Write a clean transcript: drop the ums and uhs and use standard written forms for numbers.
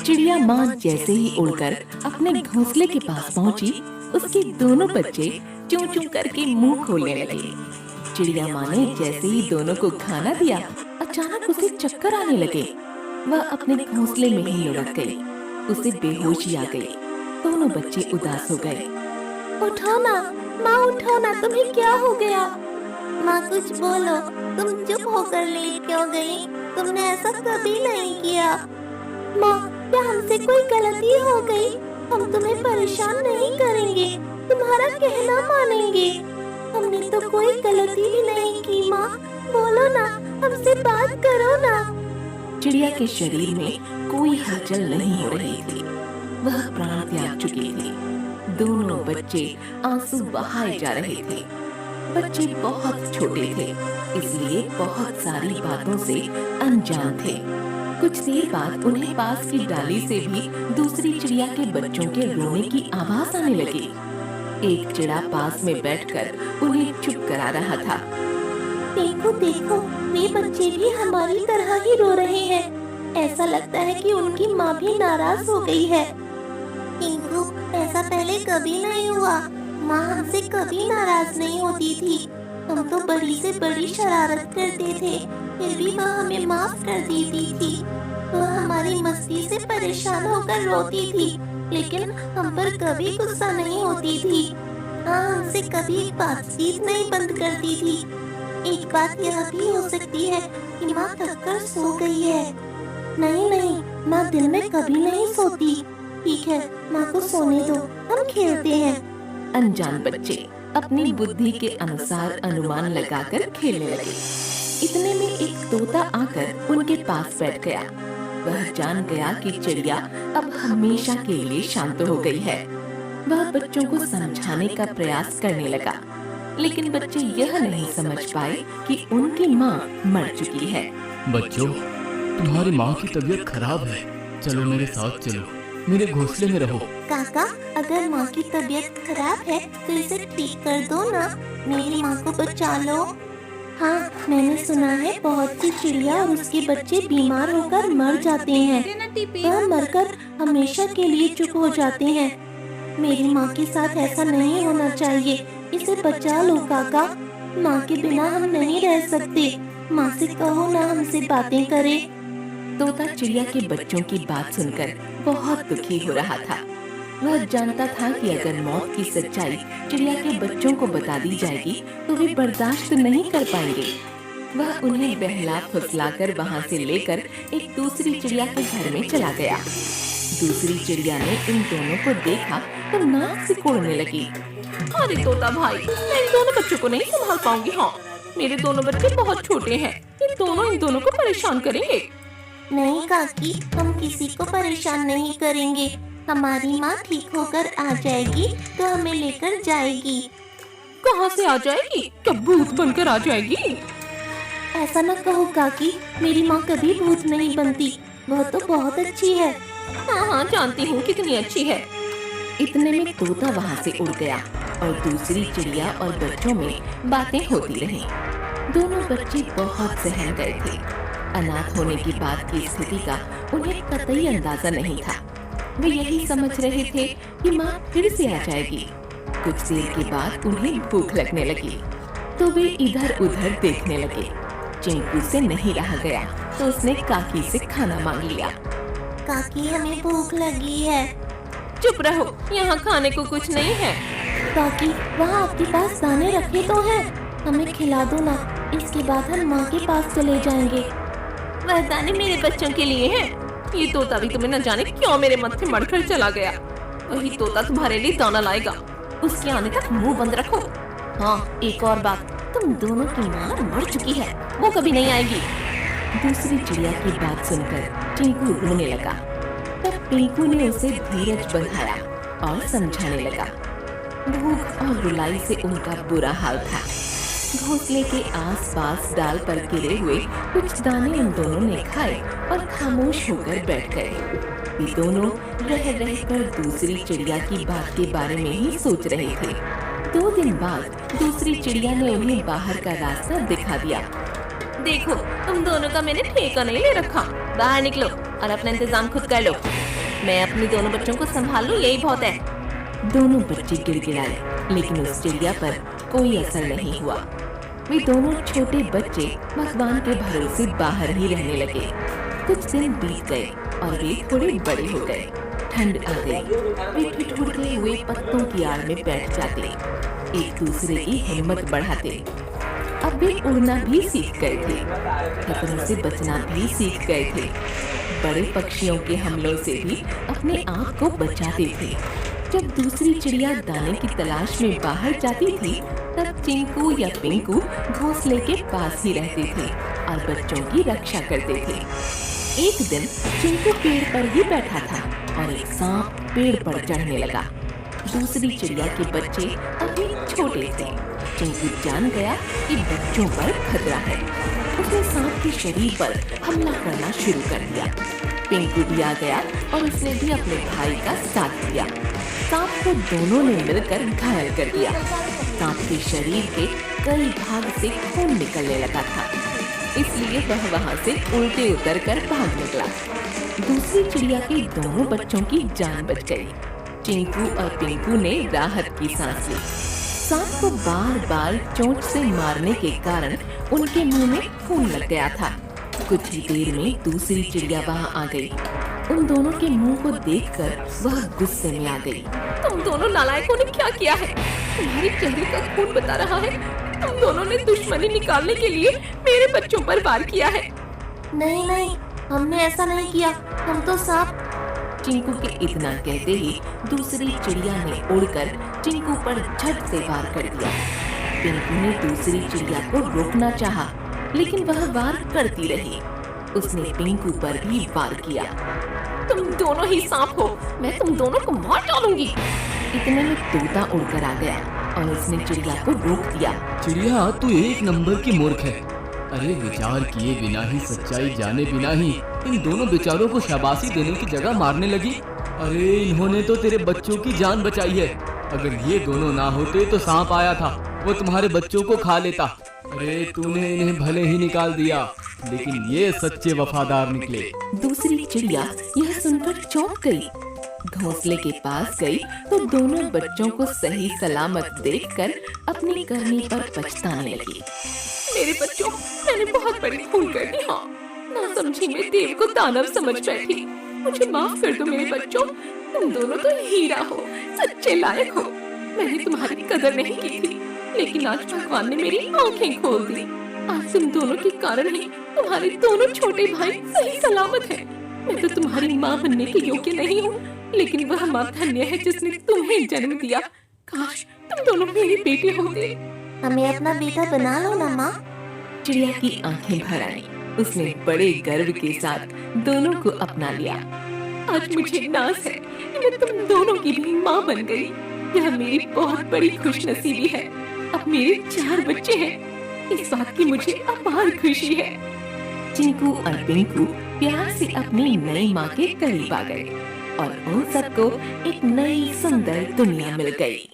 चिड़िया माँ जैसे ही उड़कर अपने घोंसले के पास पहुंची, उसके दोनों बच्चे चूं चूं करके मुंह खोलने लगे। चिड़िया माँ ने जैसे ही दोनों को खाना दिया, अचानक उसे चक्कर आने लगे। वह अपने घोंसले में ही लुढ़क गई। उसे बेहोशी आ गई। दोनों बच्चे उदास हो गए। उठो ना, माँ उठो ना, तुम्हें क्या हो गया? माँ कुछ बोलो, तुम चुप होकर लेट क्यों गई? तुमने ऐसा कभी नहीं किया। माँ, क्या हमसे कोई गलती हो गई? हम तुम्हें परेशान नहीं करेंगे, तुम्हारा कहना मानेंगे। हमने तो कोई गलती भी नहीं की। माँ बोलो ना, हमसे बात करो ना। चिड़िया के शरीर में कोई हलचल नहीं हो रही थी। वह प्राण त्याग चुकी थी। दोनों बच्चे आंसू बहाए जा रहे थे। बच्चे बहुत छोटे थे, इसलिए बहुत सारी बातों से अनजान थे। कुछ देर बाद उन्हें पास की डाली से भी दूसरी चिड़िया के बच्चों के रोने की आवाज आने लगी। एक चिड़ा पास में बैठकर उन्हें चुप करा रहा था। देखो देखो, वे बच्चे भी हमारी तरह ही रो रहे हैं। ऐसा लगता है कि उनकी माँ भी नाराज हो गई है। टिंकू, ऐसा पहले कभी नहीं हुआ। माँ हमसे कभी नाराज नहीं होती थी। हम तो बड़ी से बड़ी शरारत करते थे, फिर भी वह हमें माफ कर देती थी। वह हमारी मस्ती से परेशान होकर रोती थी, लेकिन हम पर कभी गुस्सा नहीं होती थी। हाँ, हमसे कभी बातचीत नहीं बंद करती थी। एक बात यह भी हो सकती है कि माँ थककर सो गई है। नहीं नहीं, माँ दिन में कभी नहीं सोती। ठीक है, माँ को सोने दो, हम खेलते हैं। अनजान बच्चे अपनी बुद्धि के अनुसार अनुमान लगाकर खेलने लगे। इतने में एक तोता आकर उनके पास बैठ गया। वह जान गया कि चिड़िया अब हमेशा के लिए शांत हो गई है। वह बच्चों को समझाने का प्रयास करने लगा, लेकिन बच्चे यह नहीं समझ पाए कि उनकी माँ मर चुकी है। बच्चों, तुम्हारी माँ की तबीयत खराब है, चलो मेरे साथ चलो, मेरे घोंसले में रहो। काका, अगर माँ की तबीयत खराब है तो इसे ठीक कर दो ना, मेरी माँ को बचा लो। हाँ, मैंने सुना है बहुत सी चिड़िया और उसके बच्चे बीमार होकर मर जाते हैं। वह मरकर हमेशा के लिए चुप हो जाते हैं। मेरी माँ के साथ ऐसा नहीं होना चाहिए, इसे बचा लो काका। माँ के बिना हम नहीं रह सकते। माँ से कहो ना हमसे बातें करे। तोता चिड़िया के बच्चों की बात सुनकर बहुत दुखी हो रहा था। वह जानता था कि अगर मौत की सच्चाई चिड़िया के बच्चों को बता दी जाएगी तो वे बर्दाश्त नहीं कर पाएंगे। वह उन्हें बहला फुसलाकर वहाँ से लेकर एक दूसरी चिड़िया के घर में चला गया। दूसरी चिड़िया ने इन दोनों को देखा तो नाक सिकोड़ने लगी। अरे तोता भाई, मैं इन दोनों बच्चों को नहीं संभाल पाऊंगी। हाँ, मेरे दोनों बच्चे बहुत छोटे हैं, ये दोनों इन दोनों को परेशान करेंगे। नहीं काकी, हम किसी को परेशान नहीं करेंगे। हमारी माँ ठीक होकर आ जाएगी तो हमें लेकर जाएगी। कहाँ से आ जाएगी? क्या भूत बनकर आ जाएगी? ऐसा न कहो काकी, मेरी माँ कभी भूत नहीं बनती। वह तो बहुत अच्छी है। हाँ हाँ, जानती हूँ कितनी अच्छी है। इतने में तोता वहाँ से उड़ गया और दूसरी चिड़िया और बच्चों में बातें होती रहीं। दोनों बच्चे बहुत सहम गए थे। अनाथ होने की बात की स्थिति का उन्हें कतई अंदाजा नहीं था। वे यही समझ रहे थे कि माँ फिर से आ जाएगी। कुछ देर के बाद उन्हें भूख लगने लगी तो वे इधर उधर देखने लगे। चिंकू से नहीं रहा गया तो उसने काकी से खाना मांग लिया। काकी, हमें भूख लगी है। चुप रहो, यहाँ खाने को कुछ नहीं है। काकी, वहाँ आपके पास दाने रखे तो हैं, हमें खिला दो ना, इसके बाद हम माँ के पास चले जाएंगे। वह दाने मेरे बच्चों के लिए हैं। ये तोता भी तुम्हें न जाने क्यों मेरे मत्थे मरकर चला गया। वही तोता तुम्हारे लिए दाना लाएगा, उसके आने तक मुंह बंद रखो। हाँ, एक और बात, तुम दोनों की माँ मर चुकी है, वो कभी नहीं आएगी। दूसरी चिड़िया की बात सुनकर चिंकू रोने लगा। तब पिंकू ने उसे धीरज बंधाया और समझाने लगा। भूख और रुलाई से उनका बुरा हाल था। घोंसले के आसपास डाल पर गिरे हुए कुछ दाने उन दोनों ने खाए और खामोश होकर बैठ गए। वे दोनों रह कर दूसरी चिड़िया की बात के बारे में ही सोच रहे थे। 2 दिन बाद दूसरी चिड़िया ने उन्हें बाहर का रास्ता दिखा दिया। देखो, तुम दोनों का मैंने ठेका नहीं ले रखा, बाहर निकलो और अपना इंतजाम खुद कर लो। मैं अपने दोनों बच्चों को संभाल लूं, यही बहुत है। दोनों बच्चे गिड़गिड़ाए, लेकिन उस चिड़िया पर कोई असर नहीं हुआ। वे दोनों छोटे बच्चे भगवान के भरोसे बाहर ही रहने लगे। कुछ दिन बीत गए और वे थोड़े बड़े हो गए। ठंड आ गई, वे ठिठुरते हुए पत्तों की आड़ में बैठ जाते, एक दूसरे की हिम्मत बढ़ाते। अब वे उड़ना भी सीख गए थे, खतरों से बचना भी सीख गए थे, बड़े पक्षियों के हमलों से भी अपने आप को बचाते थे। जब दूसरी चिड़िया दाने की तलाश में बाहर जाती थी, तब चिंकू या पिंकू घोंसले के पास ही रहते थे और बच्चों की रक्षा करते थे। एक दिन चिंकू पेड़ पर ही बैठा था और एक सांप पेड़ पर चढ़ने लगा। दूसरी चिड़िया के बच्चे अभी छोटे थे। चिंकू जान गया कि बच्चों पर खतरा है। उसने सांप के शरीर पर हमला करना शुरू कर दिया। पिंकू भी आ गया और उसने भी अपने भाई का साथ दिया। सांप को दोनों ने मिलकर घायल कर दिया। सांप के शरीर के कई भाग से खून निकलने लगा था, इसलिए वह वहाँ से उल्टे उतर कर भाग निकला। दूसरी चिड़िया के दोनों बच्चों की जान बच गई। चिंकू और पिंकू ने राहत की सांस ली। सांप को बार बार चोंच से मारने के कारण उनके मुंह में खून लग गया था। कुछ ही देर में दूसरी चिड़िया वहाँ आ गई। उन दोनों के मुंह को देखकर वह गुस्से में आ गई। तुम दोनों नालायकों ने क्या किया है? तुम्हारे चेहरे का खून बता रहा है तुम दोनों ने दुश्मनी निकालने के लिए मेरे बच्चों पर वार किया है। नहीं नहीं, हमने ऐसा नहीं किया, हम तो सांप। चिंकू के इतना कहते ही दूसरी चिड़िया ने उड़कर चिंकू पर झट से वार कर दिया। पिंकू ने दूसरी चिड़िया को रोकना चाहा, लेकिन वह वार करती रही। उसने पिंकू पर भी वार किया। तुम दोनों ही सांप हो, मैं तुम दोनों को मार डालूंगी। इतने में तोता उड़कर आ गया और उसने चिड़िया को रोक दिया। चिड़िया, तू एक नंबर की मूर्ख है। अरे विचार किए बिना ही, सच्चाई जाने बिना ही इन दोनों बेचारों को शाबाशी देने की जगह मारने लगी। अरे इन्होंने तो तेरे बच्चों की जान बचाई है। अगर ये दोनों ना होते तो सांप आया था, वो तुम्हारे बच्चों को खा लेता। अरे तूने इन्हें भले ही निकाल दिया, लेकिन ये सच्चे वफादार निकले। दूसरी चिड़िया यह सुनकर चौंक गई। घोंसले के पास गई तो दोनों बच्चों को सही सलामत देखकर अपनी करनी पर पछताने लगी। मेरे बच्चों, मैंने बहुत बड़ी भूल कर दी। हाँ, ना समझी मैं देव को दानव समझ बैठी। मुझे माफ कर दो मेरे बच्चों। तुम दोनों तो हीरा हो, सच्चे लायक हो। मैंने तुम्हारी कदर नहीं की थी, लेकिन आज भगवान ने मेरी आंखें खोल दी। आज तुम दोनों के कारण ही तुम्हारे दोनों छोटे भाई सही सलामत हैं। मैं तो तुम्हारी माँ बनने के योग्य नहीं हूँ, लेकिन वह माँ धन्य है जिसने तुम्हें जन्म दिया। काश तुम दोनों मेरे बेटे होते। हमें अपना बेटा बना लो ना माँ। चिड़िया की आंखें भर आई। उसने बड़े गर्व के साथ दोनों को अपना लिया। आज मुझे नाज है कि मैं तुम दोनों की भी माँ बन गई। यह मेरी बहुत बड़ी खुशनसीबी है। अब मेरे 4 बच्चे हैं। इस बात की मुझे अपार खुशी है। चिंकू और पिंकू प्यार से अपनी नई माँ के करीब आ गए और उन सबको एक नई सुंदर दुनिया मिल गई।